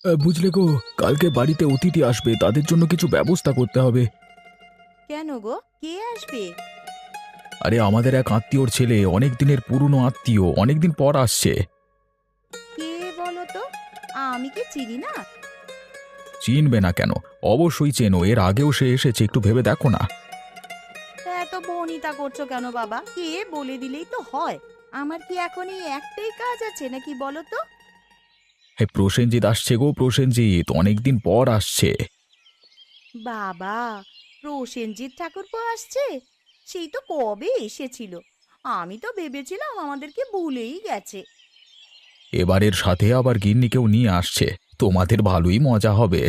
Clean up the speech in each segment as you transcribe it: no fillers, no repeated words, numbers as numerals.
বুঝলে গো, কালকে বাড়িতে অতিথি আসবে, তাদের জন্য কিছু ব্যবস্থা করতে হবে। কেন গো, কে আসবে? আরে আমাদের এক আত্মীয়র ছেলে, অনেক দিনের পুরনো আত্মীয়, অনেকদিন পর আসছে। কে বলো তো? আমি কি চিনি না? চিনবে না কেন? অবশ্যই চেনো, এর আগেও সে এসেছে, একটু ভেবে দেখো না। তা এত বনিতা করছো কেন বাবা? কে বলে দিলেই তো হয়। আমার কি এখন এই একটাই কাজ আছে নাকি বলো তো? হে, প্রসেনজিৎ আসছে গো, প্রসেনজিৎ অনেকদিন পর আসছে। বাবা, প্রসেনজিৎ ঠাকুরপো আসছে? সেই তো কবে এসেছিল। আমি তো ভেবেছিলাম আমাদেরকে ভুলেই গেছে। এবারের সাথে আবার গিন্নিকেও নিয়ে আসছে, তোমাদের ভালোই মজা হবে।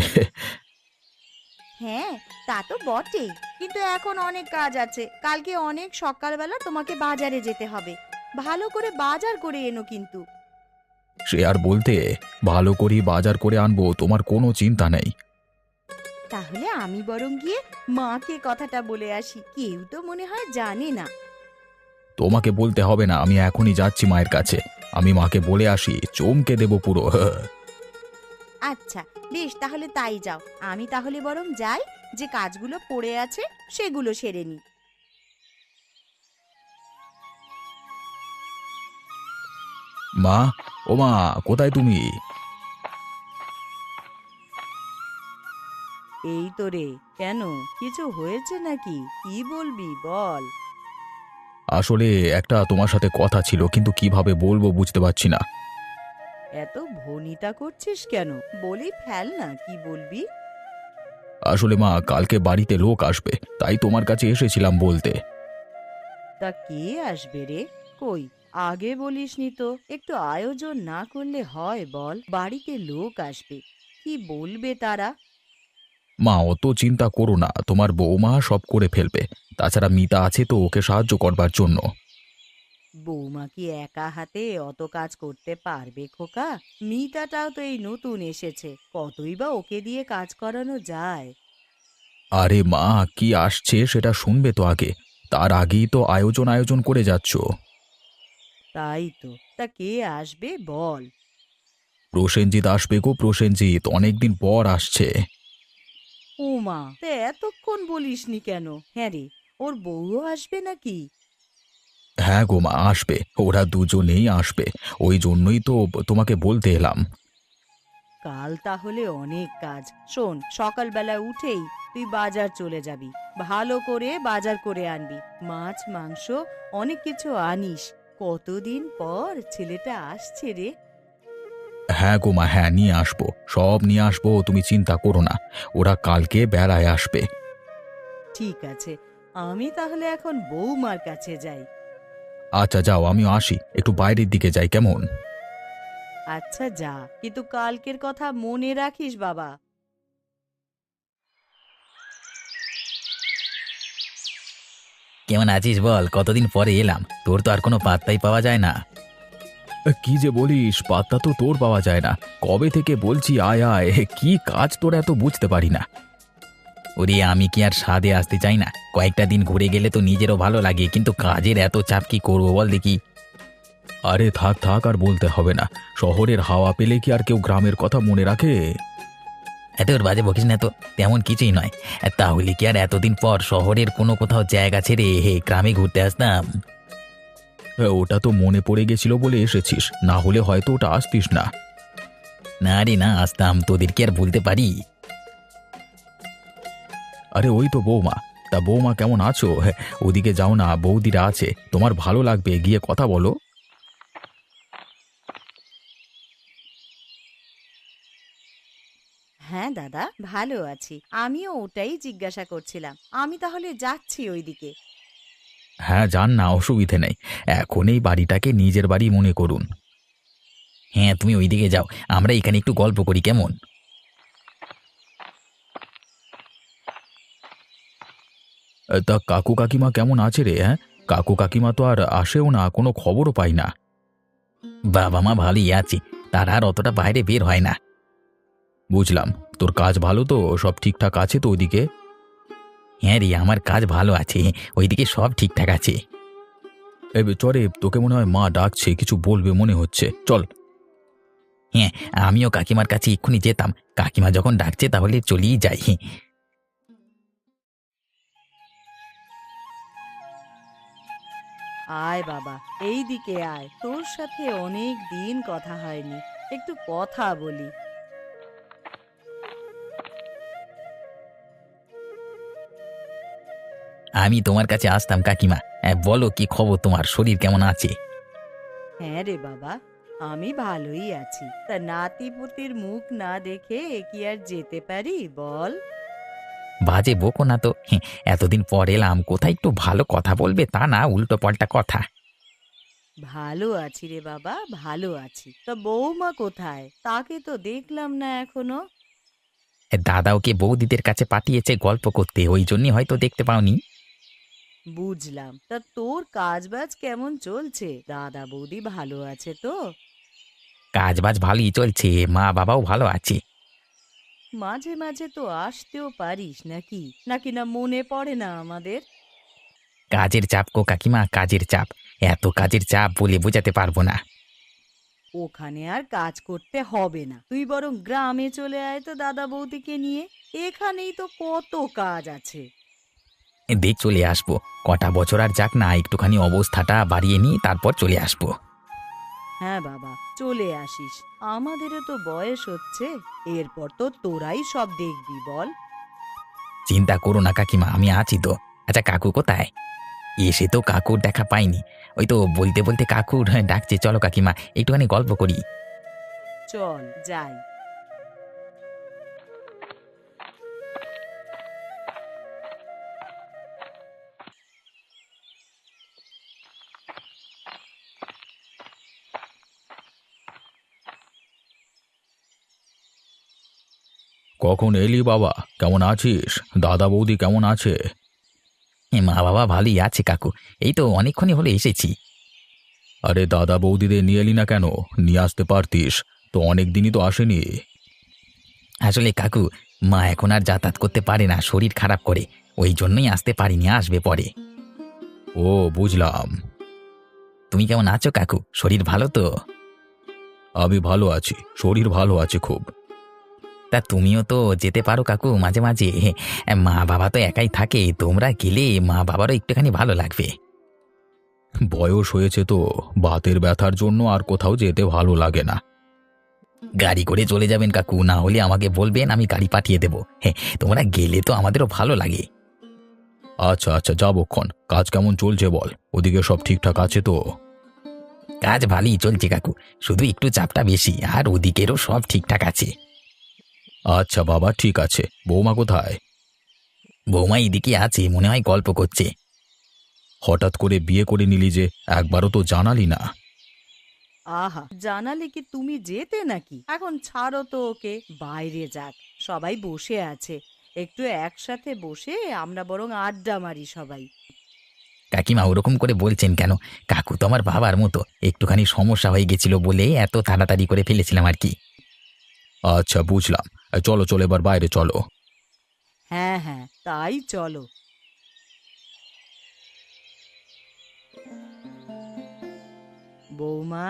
হ্যাঁ, তা তো বটেই। কিন্তু এখন অনেক কাজ আছে। কালকে অনেক সকালবেলা তোমাকে বাজারে যেতে হবে। ভালো করে বাজার করে এনো কিন্তু। সে আর বলতে, ভালো করেই বাজার করে আনবো, তোমার কোনো চিন্তা নেই। তাহলে আমি বরং গিয়ে মাকে কথাটা বলে আসি, কেউ তো মনে হয় জানে না। তোমাকে বলতে হবে না, আমি এখনই যাচ্ছি মায়ের কাছে। আমি মাকে বলে আসি, চমকে দেব পুরো। আচ্ছা, বেশ, তাহলে তাই যাও। আমি তাহলে বরং যাই, যে কাজগুলো পড়ে আছে সেগুলো সেরে নি। মা, ও মা, কোথায় তুমি? এই তো রে। কেন, কিছু হয়েছে নাকি? কি বলবি বল। আসলে একটা তোমার সাথে কথা ছিল, কিন্তু কিভাবে বলবো বুঝতে পারছি না। এত ভনিতা করছিস কেন? বলি ফেল না, কি বলবি। আসলে মা, কালকে বাড়িতে লোক আসবে, তাই তোমার কাছে এসেছিলাম বলতে। তা কে আসবে রে? কই, আগে বলিসনি তো। একটু আয়োজন না করলে হয় বল? বাড়িতে লোক আসবে, কি বলবে তারা? মা, অত চিন্তা করো না, তোমার বৌমা সব করে ফেলবে। তাছাড়া মিতা আছে তো ওকে সাহায্য করবার জন্য। বৌমা কি একা হাতে অত কাজ করতে পারবে খোকা? মিতাটাও তো এই নতুন এসেছে, কতই বা ওকে দিয়ে কাজ করানো যায়। আরে মা, কি আসছে সেটা শুনবে তো আগে। তার আগেই তো আয়োজন আয়োজন করে যাচ্ছ। তাই তো, তা কে আসবে বল? প্রসেনজিৎ আসবে গো, প্রসেনজিৎ অনেকদিন পর আসছে। ওমা, তা এতক্ষণ বলিসনি কেন? হ্যাঁ রে, ওর বউও আসবে নাকি? হ্যাঁ গো মা, আসবে, ওরা দুজনেই আসবে। ওই জন্যই তো তোমাকে বলতে এলাম। কাল তাহলে অনেক কাজ। শোন, সকালবেলা উঠেই তুই বাজার চলে যাবি। ভালো করে বাজার করে আনবি। মাছ, মাংস, অনেক কিছু আনিস। কতদিন পর ছেলেটা আসছে রে। হ্যাঁ গো মা, হ্যাঁ নিয়ে আসবো, সব নিয়ে আসবো, তুমি চিন্তা করো না। ওরা কালকে বেলায় আসবে। ঠিক আছে, আমি তাহলে এখন বৌমার কাছে যাই। আচ্ছা যাও, আমিও আসি, একটু বাইরের দিকে যাই, কেমন? আচ্ছা যা, কিন্তু কালকের কথা মনে রাখিস বাবা। কেমন আছিস বল? কতদিন পরে এলাম, তোর তো আর কোনো পাত্তাই পাওয়া যায় না। কি যে বলিস, পাত্তা তো তোর পাওয়া যায় না। কবে থেকে বলছি আয় আয়, কি কাজ তোর এত বুঝতে পারি না। ওরে, আমি কি আর স্বাদে আসতে চাই না? কয়েকটা দিন ঘুরে গেলে তো নিজেরও ভালো লাগে, কিন্তু কাজের এত চাপ কি করবো বল দেখি। আরে থাক থাক, আর বলতে হবে না। শহরের হাওয়া পেলে কি আর কেউ গ্রামের কথা মনে রাখে? এত ওর বাজে বকিস না তো। তেমন কিছুই নয়। তাহলে কি আর এতদিন পর শহরের কোনো কোথাও জায়গা ছেড়ে গ্রামে ঘুরতে আসতাম? ওটা তো মনে পড়ে গেছিল বলে এসেছিস, না হলে হয়তো ওটা আসতিস না। না রে না, আসতাম, তোদের কি আর ভুলতে পারি? আরে ওই তো বৌমা। তা বৌমা কেমন আছো? ওদিকে যাও না, বৌদিরা আছে, তোমার ভালো লাগবে, গিয়ে কথা বলো। হ্যাঁ দাদা, ভালো আছি। আমিও ওটাই জিজ্ঞাসা করছিলাম। আমি তাহলে যাচ্ছি ওইদিকে। হ্যাঁ যান না, অসুবিধে নেই। এখন এই বাড়িটাকে নিজের বাড়ি মনে করুন। হ্যাঁ, তুমি ওইদিকে যাও, আমরা এখানে একটু গল্প করি, কেমন? তা কাকু কাকিমা কেমন আছে রে? হ্যাঁ, কাকু কাকিমা তো আর আসেও না, কোনো খবরও পাই না। বাবা মা ভালোই আছে, তারা আর অতটা বাইরে বের হয় না। বুঝলাম। তোর কাজ ভালো তো, সব ঠিকঠাক আছে তো ওদিকে? হ্যাঁ রে, আমার কাজ ভালো আছে, ওইদিকে সব ঠিকঠাক আছে। চরে, তোকে মনে হয় মা ডাকছে, কিছু বলবে মনে হচ্ছে, চল। হ্যাঁ, আমিও কাকিমার কাছে এক্ষুনি যেতাম। কাকিমা যখন ডাকছে তাহলে চলেই যাই। আয় বাবা, এই দিকে আয়, তোর সাথে অনেক দিন কথা হয়নি, একটু কথা বলি। আমি তোমার কাছে আসতাম কাকিমা। বলো কি খবর, তোমার শরীর কেমন আছে? হ্যাঁ রে বাবা, আমি ভালোই আছি। তা নাতিপুতির মুখ না দেখে কি আর যেতে পারি বল? বাজে বকো না তো। এতদিন পর এলাম, কোথায় একটু ভালো কথা বলবে তা না, উল্টো পাল্টা কথা। ভালো আছি রে বাবা, ভালো আছি। তা বৌমা কোথায়? তাকে তো দেখলাম না এখনো। দাদা ওকে বৌদিদের কাছে পাঠিয়েছে গল্প করতে, ওই জন্যই হয়তো দেখতে পাওনি। বুঝলাম। তা তোর কাজবাজ কেমন চলছে? দাদা বৌদি ভালো আছে তো? কাজ বাজ ভালোই চলছে, মা বাবাও ভালো আছে। মাঝে মাঝে তো আসতেও পারিস নাকি? নাকি না মনে পড়ে না আমাদের? কাজের চাপ গো কাকিমা, কাজের চাপ। এত কাজের চাপ বলে বোঝাতে পারবো না। ওখানে আর কাজ করতে হবে না, তুই বরং গ্রামে চলে আয় তো দাদা বৌদিকে নিয়ে। এখানেই তো কত কাজ আছে। দেখ চলে আসবো, কটা বছর আর যাক না, একটুখানি অবস্থাটা বাড়িয়ে নিই তারপর চলে আসবো। হ্যাঁ বাবা, চলে আসিস। আমাদেরও তো বয়স হচ্ছে, এরপর তো তোরাই সব দেখবি বল। চিন্তা করো না কাকিমা, আমি আছি তো। আচ্ছা কাকু কোথায়? এসে তো কাকুর দেখা পাইনি। ওই তো বলতে বলতে কাকুর ডাকছে, চলো কাকিমা একটুখানি গল্প করি। চল যাই। কখন এলি বাবা? কেমন আছিস? দাদা বৌদি কেমন আছে? মা বাবা ভালোই আছে কাকু, এই তো অনেকক্ষণই হলো এসেছি। আরে দাদা বৌদিদের নিয়ে এলি না কেন? নিয়ে আসতে পারতিস তো, অনেক দিনই তো আসেনি। আসলে কাকু, মা এখন আর যাতায়াত করতে পারে না, শরীর খারাপ করে, ওই জন্যই আসতে পারিনি, আসবে পরে। ও বুঝলাম। তুমি কেমন আছো কাকু, শরীর ভালো তো? আমি ভালো আছি, শরীর ভালো আছে খুব। তা তুমিও তো যেতে পারো কাকু মাঝে মাঝে। মা বাবা তো একাই থাকে, তোমরা গেলে মা বাবারও একটুখানি ভালো লাগবে। বয়স হয়েছে তো, বাতের ব্যথার জন্য আর কোথাও যেতে ভালো লাগে না। গাড়ি করে চলে যাবেন কাকু, না হলে আমাকে বলবেন, আমি গাড়ি পাঠিয়ে দেবো। হ্যাঁ, তোমরা গেলে তো আমাদেরও ভালো লাগে। আচ্ছা আচ্ছা, যাবক্ষণ। কাজ কেমন চলছে বল, ওদিকে সব ঠিকঠাক আছে তো? কাজ ভালোই চলছে কাকু, শুধু একটু চাপটা বেশি, আর ওদিকেরও সব ঠিকঠাক আছে। আচ্ছা বাবা, ঠিক আছে। বৌমা কোথায়? বৌমা এদিকে আছে, মনে হয় গল্প করছে। হঠাৎ করে বিয়ে করে নিলি যে, একবারও তো জানালি না। আহা, জানালে কি তুমি যেতে নাকি? এখন ছাড়ো তো ওকে, বাইরে যাক। সবাই বসে আছে, একটু একসাথে বসে আমরা বরং আড্ডা মারি সবাই। কাকিমা ওরকম করে বলছেন কেন? কাকু তো আমার বাবার মতো, একটুখানি সমস্যা হয়ে গেছিল বলে এত তাড়াতাড়ি করে ফেলেছিলাম আর কি। আচ্ছা বুঝলাম। চলো চলো, এবার বাইরে চলো। হ্যাঁ হ্যাঁ, তাই চলো। বৌমা,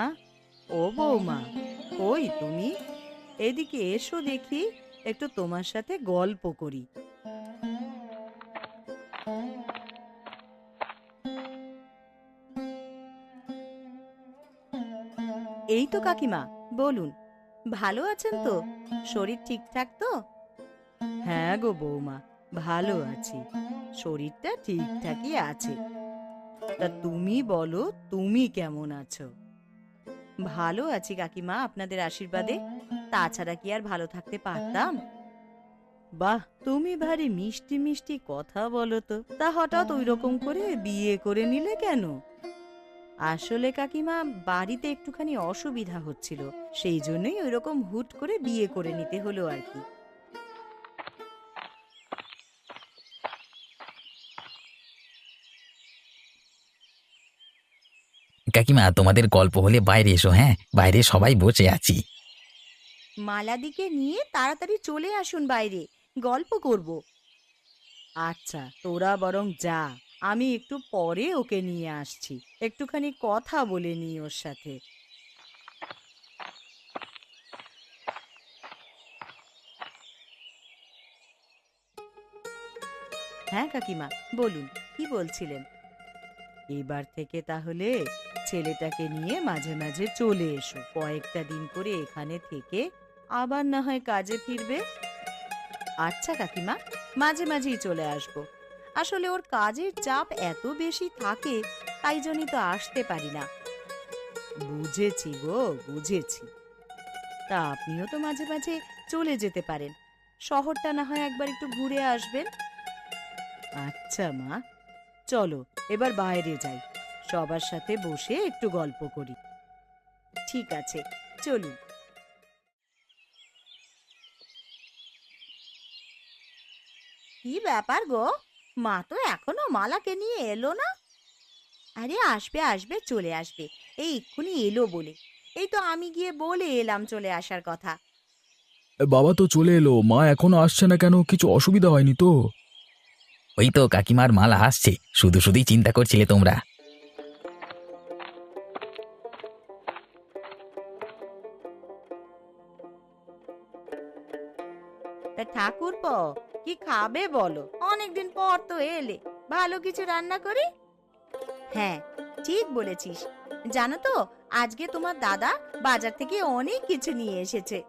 ও বৌমা, কই তুমি? এদিকে এসো দেখি, একটু তোমার সাথে গল্প করি। এই তো কাকিমা, বলুন। ভালো আছেন তো? শরীর ঠিকঠাক তো? হ্যাঁ গো বৌমা, ভালো আছি। শরীরটা ঠিকঠাকই আছে। তা তুমি বলো, তুমি কেমন আছো? ভালো আছি কাকিমা, আপনাদের আশীর্বাদে। তাছাড়া কি আর ভালো থাকতে পারতাম? বাহ, তুমি ভারী মিষ্টি মিষ্টি কথা বলো তো। তা হঠাৎ ওই রকম করে বিয়ে করে নিলে কেন? আসলে কাকিমা, বাড়িতে একটুখানি অসুবিধা হচ্ছিল, সেই জন্যই ওই রকম হুট করে বিয়ে করে নিতে হলো আর কি। কাকিমা তোমাদের গল্প হলে বাইরে এসো, হ্যাঁ বাইরে সবাই বসে আছি। মালাদিকে নিয়ে তাড়াতাড়ি চলে আসুন বাইরে, গল্প করব। আচ্ছা, তোরা বরং যা, আমি একটু পরে ওকে নিয়ে আসছি, একটুখানি কথা বলে নিই ওর সাথে। হ্যাঁ কাকিমা, বলুন কি বলছিলেন? এবার থেকে তাহলে ছেলেটাকে নিয়ে মাঝে মাঝে চলে এসো, কয়েকটা দিন করে এখানে থেকে আবার না হয় কাজে ফিরবে। আচ্ছা কাকিমা, মাঝে মাঝেই চলে আসবো। আসলে ওর কাজের চাপ এত বেশি থাকে, তাই জন্যই তো আসতে পারি না। বুঝেছি গো, বুঝেছি। তা আপনিও তো মাঝে মাঝে চলে যেতে পারেন, শহরটা না হয় একবার একটু ঘুরে আসবেন। আচ্ছা মা, চলো এবার বাইরে যাই, সবার সাথে বসে একটু গল্প করি। ঠিক আছে, চলুন। কি ব্যাপার গো, মা তো এখনো মালাকে নিয়ে এলো না? আরে আসবে আসবে, চলে আসবে, এই এক্ষুনি এলো বলে। এই তো আমি গিয়ে বলে এলাম চলে আসার কথা। বাবা তো চলে এলো, মা এখনো আসছে না কেন? কিছু অসুবিধা হয়নি তো? ওই তো কাকিমার মালা আসছে, শুধু শুধুই চিন্তা করছিলে তোমরা। তা ঠাকুরপো, কি খাবে বলো? অনেকদিন পর তো এলে, ভালো কিছু রান্না করি। হ্যাঁ, ঠিক বলেছিস। জানো তো, আজকে তোমার দাদা বাজার থেকে অনেক কিছু নিয়ে এসেছে।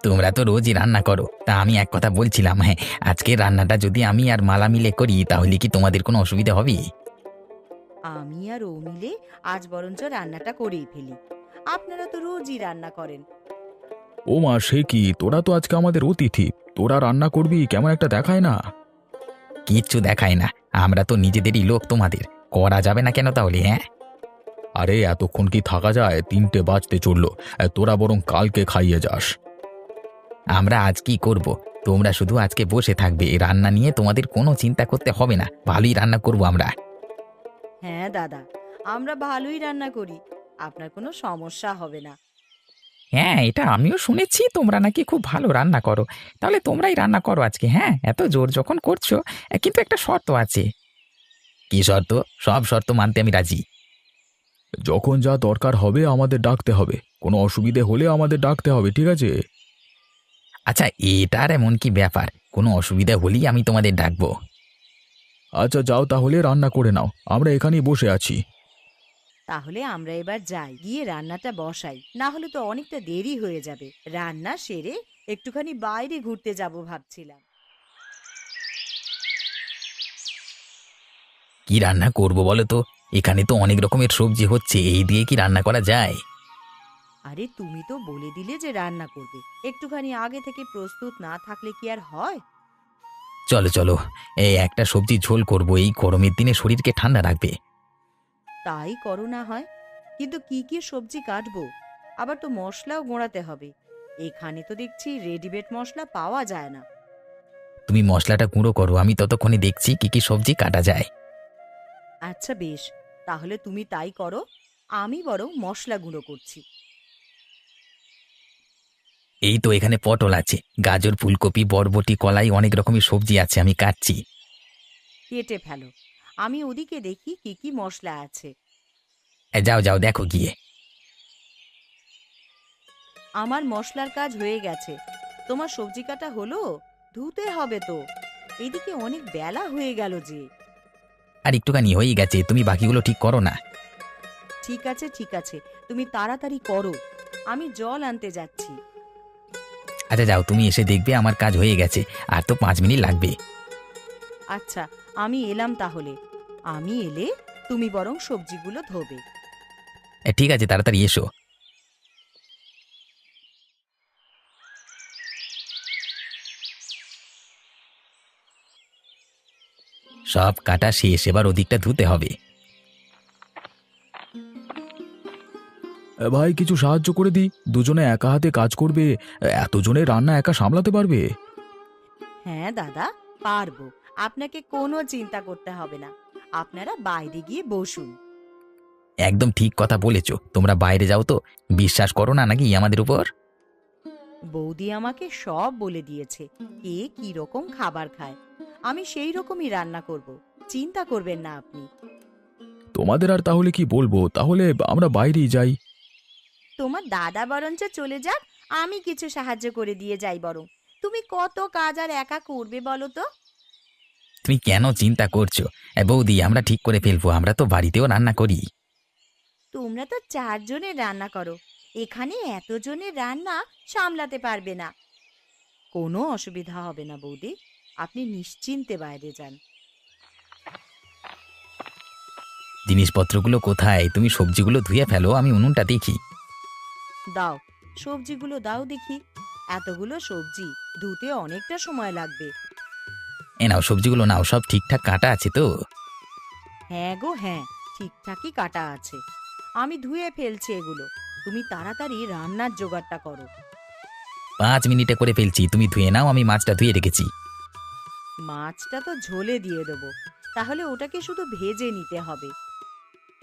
তোমরা তো রোজই রান্না করো, তা আমি এক কথা বলছিলাম, হ্যাঁ, আজকে রান্নাটা যদি আমি আর মালা মিলে করি তাহলে কি তোমাদের কোনো অসুবিধা হবে? আমি আর ও মিলে আজ বরঞ্চ রান্নাটা করেই ফেলি। আপনারা তো রোজই রান্না করেন। ও মা, সে কি, তোরা তো আজকে আমাদের অতিথি, তোরা রান্না করবি কেমন একটা দেখায় না? কিচ্ছু দেখায় না, আমরা তো নিজেদেরই লোক, তোমাদের করা যাবে না কেন তাহলে? হ্যাঁ, আরে এতক্ষণ কি থাকা যায়? 3টে বাজতে চললো। তোরা বরং কালকে খাইয়ে যাস। আমরা আজ কি করব? তোমরা শুধু আজকে বসে থাকবে, এই রান্না নিয়ে তোমাদের কোনো চিন্তা করতে হবে না, ভালোই রান্না করব আমরা। হ্যাঁ দাদা, আমরা ভালোই রান্না করি, আপনার কোনো সমস্যা হবে না। হ্যাঁ, এটা আমিও শুনেছি, তোমরা নাকি খুব ভালো রান্না করো। তাহলে তোমরাই রান্না করো আজকে, হ্যাঁ, এত জোর যখন করছো। কিন্তু একটা শর্ত আছে। কি শর্ত? সব শর্ত মানতে আমি রাজি। যখন যা দরকার হবে আমাদের ডাকতে হবে, কোনো অসুবিধে হলে আমাদের ডাকতে হবে, ঠিক আছে? আচ্ছা, এটার এমন কি ব্যাপার? কোনো অসুবিধা হলেই আমি তোমাদের ডাকবো। আচ্ছা যাও তাহলে, রান্না করে নাও, আমরা এখানেই বসে আছি। তাহলে আমরা এবার যাই, গিয়ে রান্নাটা বসাই, না হলে তো অনেকটা দেরি হয়ে যাবে। রান্না সেরে একটুখানি বাইরে ঘুরতে যাব ভাবছিলাম। কি রান্না করব বলো তো? এখানে তো অনেক রকমের সবজি হচ্ছে, এই দিয়ে কি রান্না করা যায়? আরে তুমি তো বলে দিলে যে রান্না করবে, একটুখানি আগে থেকে প্রস্তুত না থাকলে কি আর হয়? চলো চলো, এই একটা সবজি ঝোল করব, এই গরমের দিনে শরীরকে ঠান্ডা রাখবে। তাই করো না হয়, কিন্তু কি কি সবজি কাটবো? আবার তো মশলাও গোড়াতে হবে। এখানে তো দেখছি রেডিমেড মশলা পাওয়া যায় না। তুমি মশলাটা গুঁড়ো করো, আমি ততক্ষণে দেখছি কি কি সবজি কাটা যায়। আচ্ছা বেশ, তাহলে তুমি তাই করো, আমি বরং মশলা গুঁড়ো করছি। এই তো এখানে পটল আছে, গাজর, ফুলকপি, বরবটি, কলাই, অনেক রকমের সবজি আছে, আমি কাটছি। কেটে ফেলো, আমি ওদিকে দেখি কি কি মশলা আছে। যাও যাও, দেখো গিয়ে। আমার মশলার কাজ হয়ে গেছে, তোমার সবজি কাটা হলো? ধুতে হবে তো, এদিকে অনেক বেলা হয়ে গেল যে। আর একটুখানি হয়েই গেছে, তুমি বাকিগুলো ঠিক করো না। ঠিক আছে ঠিক আছে, তুমি তাড়াতাড়ি করো, আমি জল আনতে যাচ্ছি। আচ্ছা যাও, তুমি এসে দেখবে আমার কাজ হয়ে গেছে, আর তো 5 মিনিট লাগবে। আচ্ছা, আমি এলাম তাহলে। আমি এলে তুমি বরং সবজিগুলো ধোবে। ঠিক আছে, তাড়াতাড়ি এসো। সব কাটা শেষ, এবার ওদিকটা ধুতে হবে। ভাই কিছু সাহায্য করে দিই, দুজনে একা হাতে কাজ করবে, এতজনের রান্না একা সামলাতে পারবে? হ্যাঁ দাদা, পারবো, আপনাকে কোনো চিন্তা করতে হবে না। আপনারা বাইরে গিয়ে বসুন। একদম ঠিক কথা বলেছো, তোমরা বাইরে যাও তো। বিশ্বাস করো না নাকি আমাদের উপর? বৌদি আমাকে সব বলে দিয়েছে, কে কি রকম খাবার খায়, আমি সেই রকমই রান্না করব, চিন্তা করবেন না আপনি। তোমাদের আর তাহলে কি বলবো, তাহলে আমরা বাইরেই যাই। তোমার দাদা বরঞ্চ চলে যাক, আমি কিছু সাহায্য করে দিয়ে যাই বরং। তুমি কত কাজ আর একা করবে বলো তো? তুমি কেন চিন্তা করছো? বৌদি, আমরা ঠিক করে ফেলবো, আমরা তো বাড়িতেও রান্না করি। তোমরা তো 4 জনের রান্না করো, এখানে এতজনের রান্না সামলাতে পারবে না। কোনো অসুবিধা হবে না বৌদি, আপনি নিশ্চিন্তে বাইরে যান। জিনিসপত্রগুলো কোথায়? তুমি সবজিগুলো ধুয়ে ফেলো, আমি উনুনটা দেখি। দাও, সবজিগুলো দাও দেখি। এতগুলো সবজি ধুতে অনেকটা সময় লাগবে। এ নাও, সবজিগুলো নাও, সব ঠিকঠাক কাটা আছে তো? হ্যাঁ গো হ্যাঁ, ঠিকঠাকই কাটা আছে। আমি ধুয়ে ফেলছি এগুলো, তুমি তাড়াতাড়ি রান্নার জোগাড়টা করো। 5 মিনিটে করে ফেলছি, তুমি ধুয়ে নাও, আমি মাছটা ধুয়ে রেখেছি। মাছটা তো ঝোলে দিয়ে দেবো, তাহলে ওটাকে শুধু ভেজে নিতে হবে।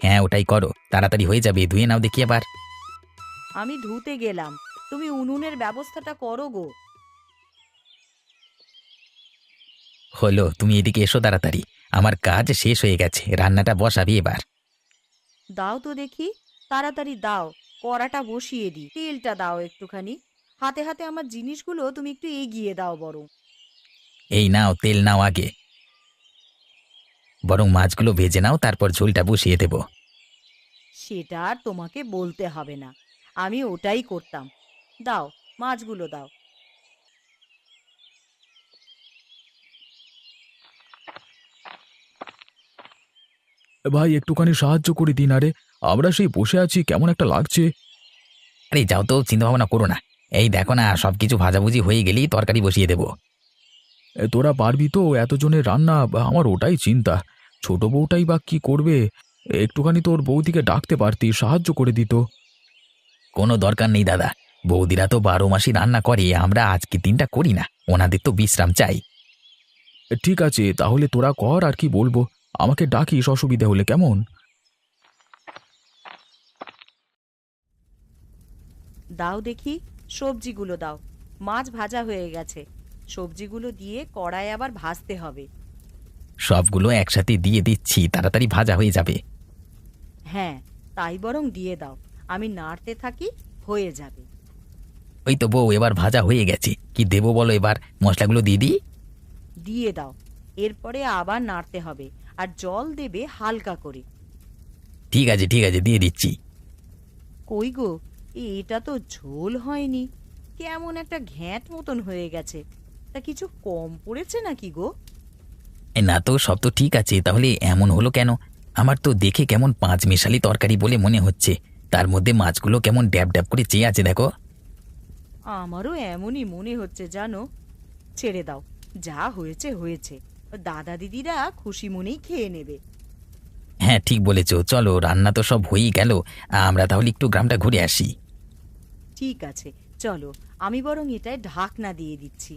হ্যাঁ, ওটাই করো, তাড়াতাড়ি হয়ে যাবে, ধুয়ে নাও দেখি আবার। আমি ধুতে গেলাম, তুমি উনুনের ব্যবস্থাটা করো গো। হলো, তুমি এদিকে এসো তাড়াতাড়ি, আমার কাজ শেষ হয়ে গেছে, রান্নাটা বসাবি এবার। দাও তো দেখি, তাড়াতাড়ি দাও। কড়াটা বসিয়ে দিই, তেলটা দাও একটুখানি। হাতে হাতে আমার জিনিসগুলো তুমি একটু এগিয়ে দাও বরং। এই নাও, তেল নাও আগে, বরং মাছগুলো ভেজে নাও, তারপর ঝোলটা বসিয়ে দেব। সেটা আর তোমাকে বলতে হবে না, আমি ওটাই করতাম। দাও, মাছগুলো দাও। ভাই একটুখানি সাহায্য করে দিন, আরে আমরা সেই বসে আছি, কেমন একটা লাগছে। আরে যাও তো, চিন্তা ভাবনা করো না, এই দেখো না, সবকিছু ভাজাভুজি হয়ে গেলেই তরকারি বসিয়ে দেবো। তোরা পারবি তো এতজনের রান্না? আমার ওটাই চিন্তা, ছোট বউটাই বা কি করবে। একটুখানি তোর বৌদিকে ডাকতে পারতি, সাহায্য করে দিত। কোনো দরকার নেই দাদা, বৌদিরা তো 12 মাসই রান্না করে, আমরা আজকে দিনটা করি না, ওনাদের তো বিশ্রাম চাই। ঠিক আছে, তাহলে তোরা কর, আর কি বলবো। আমাকে ডাকিস অসুবিধা হলে, কেমন? দাও দেখি, সবজিগুলো দাও। মাছ ভাজা হয়ে গেছে, সবজিগুলো দিয়ে কড়াই আবার ভাজতে হবে। সবগুলো একসাথে দিয়ে দিচ্ছি, তাড়াতাড়ি ভাজা হয়ে যাবে। হ্যাঁ, তাই বরং দিয়ে দাও, আমি নাড়তে থাকি, হয়ে যাবে। ওই তো বউ, এবার ভাজা হয়ে গেছে, কি দেবো বলো এবার? মশলাগুলো দিয়ে দিই? দিয়ে দাও, এরপরে আবার নাড়তে হবে, আর জল দেবে হালকা করে। ঠিক আছে ঠিক আছে, দিয়ে দিচ্ছি। কই গো, এটা তো ঝোল হয়নি, কেমন একটা ঘ্যাঁট মতন হয়ে গেছে। তা কিছু কম পড়েছে নাকি গো? না তো, সব তো ঠিক আছে, তাহলে এমন হলো কেন? আমার তো দেখে কেমন 5 মেশালি তরকারি বলে মনে হচ্ছে, তার মধ্যে মাছগুলো কেমন ড্যাব ড্যাব করে চেয়ে আছে দেখো। আমারও এমনই মনে হচ্ছে জানো। ছেড়ে দাও, যা হয়েছে হয়েছে, দাদা দিদিরা খুশি মনেই খেয়ে নেবে। হ্যাঁ ঠিক বলেছো, চলো, রান্না তো সব হয়েই গেল, আমরা তাহলে একটু গ্রামটা ঘুরে আসি। ঠিক আছে, চলো, আমি বরং এটায় ঢাকনা দিয়ে দিচ্ছি।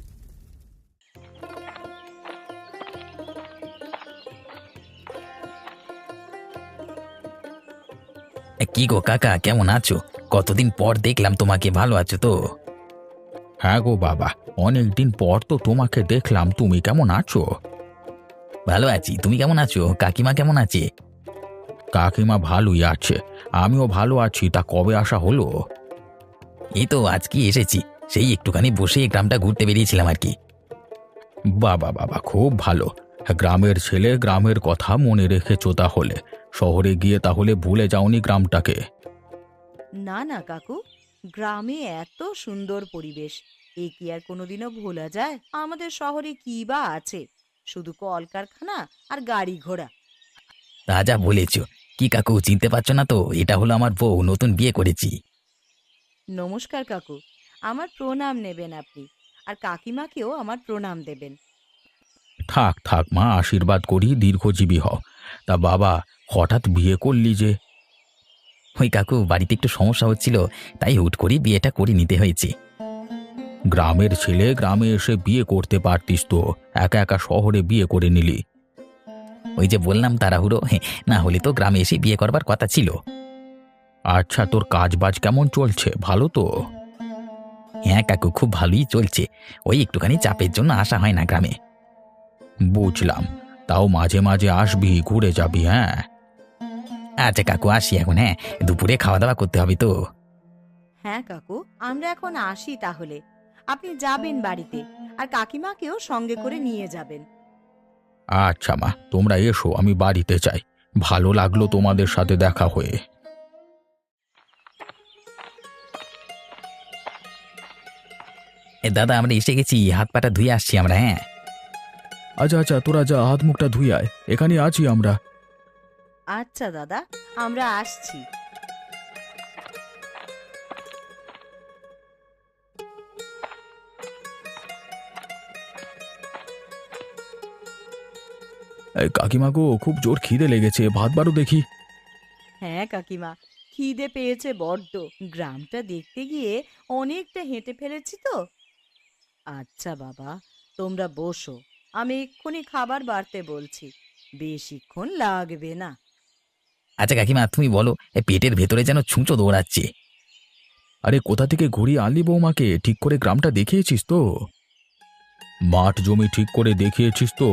কি গো কাকা, কেমন আছো? কতদিন পর দেখলাম তোমাকে, ভালো আছো তো? হ্যাঁ গো বাবা, অনেকদিন পর তো তোমাকে দেখলাম, তুমি কেমন আছো? ভালো আছি, তুমি কেমন আছো? কাকিমা কেমন আছে? কাকিমা ভালোই আছে, আমিও ভালো আছি। তা কবে আসা হলো? এই তো আজকে এসেছি, সেই একটুখানি বসে গ্রামটা ঘুরতে বেরিয়েছিলাম আর কি। বাবা বাবা, খুব ভালো। গ্রামের ছেলে, গ্রামের কথা মনে রেখেছো তাহলে। শহরে গিয়ে তাহলে ভুলে যাওনি গ্রামটাকে? না না কাকু, গ্রামে এত সুন্দর পরিবেশ, এ কি আর কোনোদিনও ভোলা যায়? আমাদের শহরে কি বা আছে, শুধু কলকারখানা আর গাড়ি ঘোড়া। তা যা বলেছ। কি কাকু, চিনতে পারছো না তো? এটা হলো আমার বউ, নতুন বিয়ে করেছি। নমস্কার কাকু, আমার প্রণাম নেবেন আপনি, আর কাকিমাকেও আমার প্রণাম দেবেন। থাক থাক মা, আশীর্বাদ করি দীর্ঘজীবী হও। তা বাবা, হঠাৎ বিয়ে করলি যে? ওই কাকু, বাড়িতে একটু সমস্যা হচ্ছিল, তাই হুট করে বিয়েটা করে নিতে হয়েছে। গ্রামের ছেলে, গ্রামে এসে বিয়ে করতে পারতিস তো, একা একা শহরে বিয়ে করে নিলি। ওই যে বললাম তাড়াহুড়ো, না হলে তো গ্রামে এসে বিয়ে করবার কথা ছিল। আচ্ছা, তোর কাজ বাজ কেমন চলছে? ভালো তো? হ্যাঁ কাকু, খুব ভালোই চলছে, ওই একটুখানি চাপের জন্য আসা হয় না গ্রামে। বুঝলাম, তাও মাঝে মাঝে আসবি, ঘুরে যাবি, হ্যাঁ? আচ্ছা কাকু, আসি এখন, হ্যাঁ, দুপুরে খাওয়া দাওয়া করতে হবে তো। হ্যাঁ কাকু, আমরা এখন আসি তাহলে। আপনি যাবেন বাড়িতে, আর কাকিমাকেও সঙ্গে করে নিয়ে যাবেন। আচ্ছা মা, তোমরা এসো, আমি বাড়িতে যাই। ভালো লাগলো তোমাদের সাথে দেখা হয়ে। দাদা আমরা এসে গেছি, হাত পাটা ধুয়ে আসছি আমরা। হ্যাঁ আচ্ছা আচ্ছা, তোরা যা, হাত মুখটা ধুই আয়, এখানে আছি আমরা। আচ্ছা দাদা, আমরা আসছি। এই কাকিমা গো, খুব জোর খিদে লেগেছে, ভাত বাড়ো দেখি। হ্যাঁ কাকিমা, খিদে পেয়েছে বড্ড। গ্রামটা দেখতে গিয়ে অনেকটা হেঁটে ফেলেছি তো। আচ্ছা বাবা, তোমরা বসো, আমি এক্ষুনি খাবার বাড়তে বলছি। বেশিক্ষণ লাগবে না। আচ্ছা কাকিমা তুমি বলো, পেটের ভেতরে যেন ছুঁচো দৌড়াচ্ছে। আরে কোথা থেকে ঘুরিয়ে আনলি বৌমাকে? ঠিক করে গ্রামটা দেখিয়েছিস তো? মাঠ জমি ঠিক করে দেখিয়েছিস তো?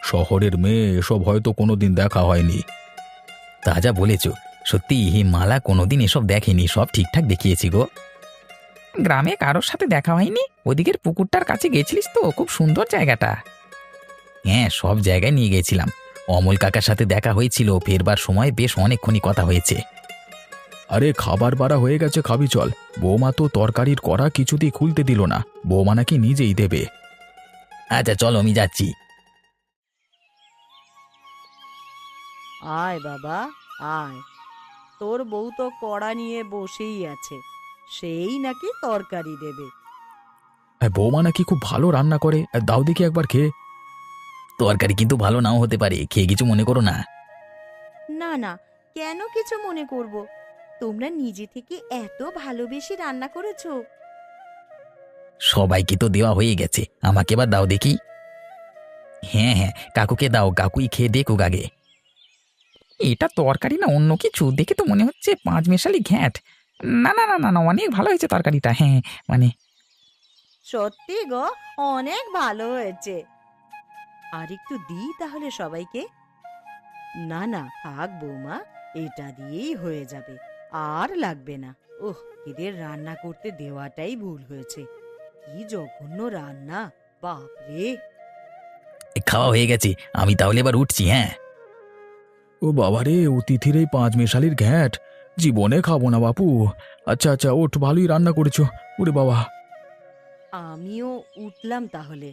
শহরের মেয়ে, এসব হয়তো কোনোদিন দেখা হয়নি। তা যা বলেছ, সত্যি মালা কোনোদিন এসব দেখেনি, সব ঠিকঠাক দেখিয়েছি গো। গ্রামে কারোর সাথে দেখা হয়নি? ওদিকের পুকুরটার কাছে গেছিলিস তো? খুব সুন্দর জায়গাটা। হ্যাঁ সব জায়গায় নিয়ে গেছিলাম। অমল কাকার সাথে দেখা হয়েছিল, ফেরবার সময় বেশ অনেকক্ষণই কথা হয়েছে। আরে খাবার বাড়া হয়ে গেছে, খাবি চল। বৌমা তো তরকারির কড়া কিছুতেই খুলতে দিল না, বৌমা নাকি নিজেই দেবে। আচ্ছা চলো আমি যাচ্ছি। আয় বাবা, আয়। তোর বউ তো কড়া নিয়ে বসেই আছে, সেই নাকি তরকারি দেবে। হ্যাঁ, বৌমা নাকি খুব ভালো রান্না করে, দাও দেখি একবার খেয়ে। তরকারি কিন্তু ভালো নাও হতে পারে, খেয়ে কিছু মনে করো না। না না, কেন কিছু মনে করব? তোমরা নিজে থেকে এত ভালোবেসে রান্না করেছো। সবাইকে তো দেওয়া হয়ে গেছে, আমাকে এবার দাও দেখি। হ্যাঁ হ্যাঁ কাকুকে দাও, কাকুই খেয়ে দেখুক আগে। এটা তরকারি না অন্য কিছু, দেখে তো মনে হচ্ছে পাঁচ মেশালি ঘ্যাঁট। না না না না না, অনেক ভালো হয়েছে তরকারিটা। হ্যাঁ মানে সত্যি গো, অনেক ভালো হয়েছে। আর একটু দিই তাহলে সবাইকে? না না থাক বৌমা, এটা দিয়েই হয়ে যাবে, আর লাগবে না। ওহ, এদের রান্না করতে দেওয়াটাই ভুল হয়েছে। কি জঘন্য রান্না, বাপরে। খাওয়া হয়ে গেছে, আমি তাহলে এবার উঠছি। হ্যাঁ ও বাবারে, অতিথির এই পাঁচ মেশালির ঘ্যাট জীবনে খাবো না বাপু। আচ্ছা আচ্ছা, ওঠ, ভালোই রান্না করেছো। ওরে বাবা। আমিও উঠলাম তাহলে।